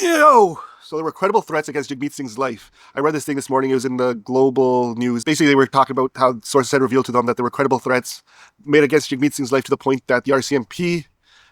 Yo! So there were credible threats against Jagmeet Singh's life. I read this thing this morning. It was in the global news. Basically, they were talking about how sources had revealed to them that there were credible threats made against Jagmeet Singh's life to the point that the RCMP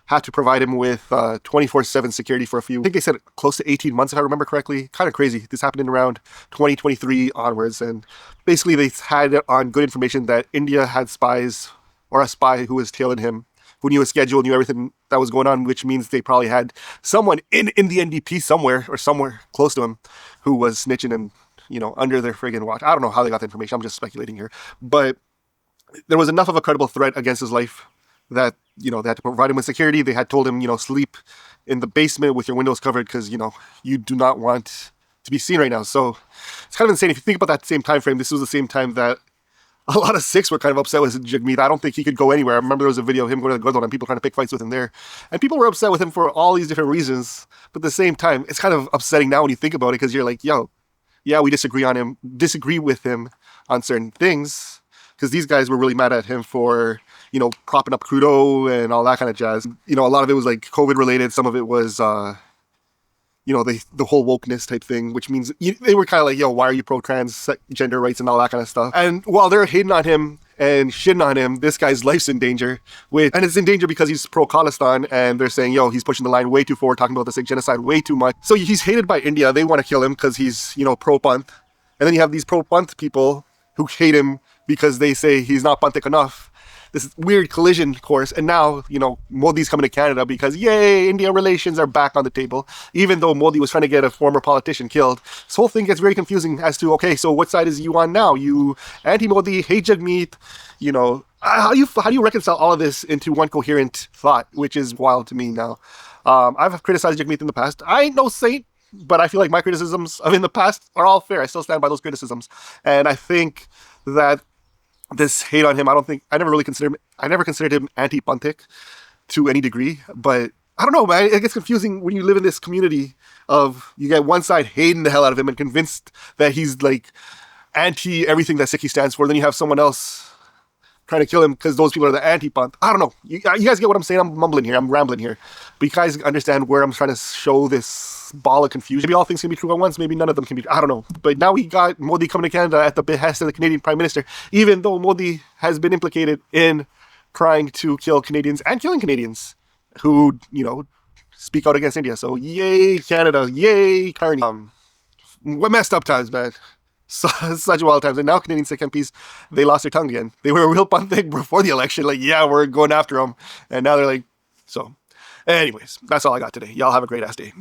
had to provide him with 24/7 security for a few, I think they said close to 18 months, if I remember correctly. Kind of crazy. This happened in around 2023 onwards. And basically, they had on good information that India had spies, or a spy who was tailing him, who knew his schedule, knew everything that was going on, which means they probably had someone in the NDP somewhere, or somewhere close to him, who was snitching and, under their friggin' watch. I don't know how they got the information. I'm just speculating here. But there was enough of a credible threat against his life that, they had to provide him with security. They had told him, sleep in the basement with your windows covered because, you do not want to be seen right now. So it's kind of insane. If you think about that same time frame, this was the same time that a lot of Sikhs were kind of upset with Jagmeet. I don't think he could go anywhere. I remember there was a video of him going to the Gurdwara and people trying to pick fights with him there. And people were upset with him for all these different reasons. But at the same time, it's kind of upsetting now when you think about it, because you're like, yo, yeah, we disagree with him on certain things. Because these guys were really mad at him for, propping up crude oil and all that kind of jazz. A lot of it was like COVID related. Some of it was, the whole wokeness type thing, which means they were kind of like, yo, why are you pro-trans gender rights and all that kind of stuff? And while they're hating on him and shitting on him, this guy's life's in danger. And it's in danger because he's pro-Khalistan, and they're saying, yo, he's pushing the line way too far, talking about the Sikh genocide way too much. So he's hated by India. They want to kill him because he's, pro-Pantik. And then you have these pro-Pantik people who hate him because they say he's not Pantik enough. This weird collision course. And now, Modi's coming to Canada because, yay, India relations are back on the table. Even though Modi was trying to get a former politician killed. This whole thing gets very confusing as to, okay, so what side is you on now? You anti-Modi, hate Jagmeet, how do you reconcile all of this into one coherent thought, which is wild to me now. I've criticized Jagmeet in the past. I ain't no saint, but I feel like my criticisms of in the past are all fair. I still stand by those criticisms. And I think that this hate on him, I never considered him anti-Pantik to any degree, but I don't know, man, it gets confusing when you live in this community of, you get one side hating the hell out of him and convinced that he's like anti everything that Sikh stands for, then you have someone else trying to kill him because those people are the anti-Pantik. I don't know, you guys get what I'm saying? I'm mumbling here, I'm rambling here, but you guys understand where I'm trying to show this ball of confusion. Maybe all things can be true at once, maybe none of them can be, I don't know. But now we got Modi coming to Canada at the behest of the Canadian Prime Minister, even though Modi has been implicated in trying to kill Canadians and killing Canadians who, speak out against India. So yay Canada, yay Carney. What messed up times, man. Such wild times. And now Canadian Sikh MPs, they lost their tongue again. They were a real Pantik before the election, like, yeah, we're going after them. And now they're like, so anyways, that's all I got today. Y'all have a great ass day.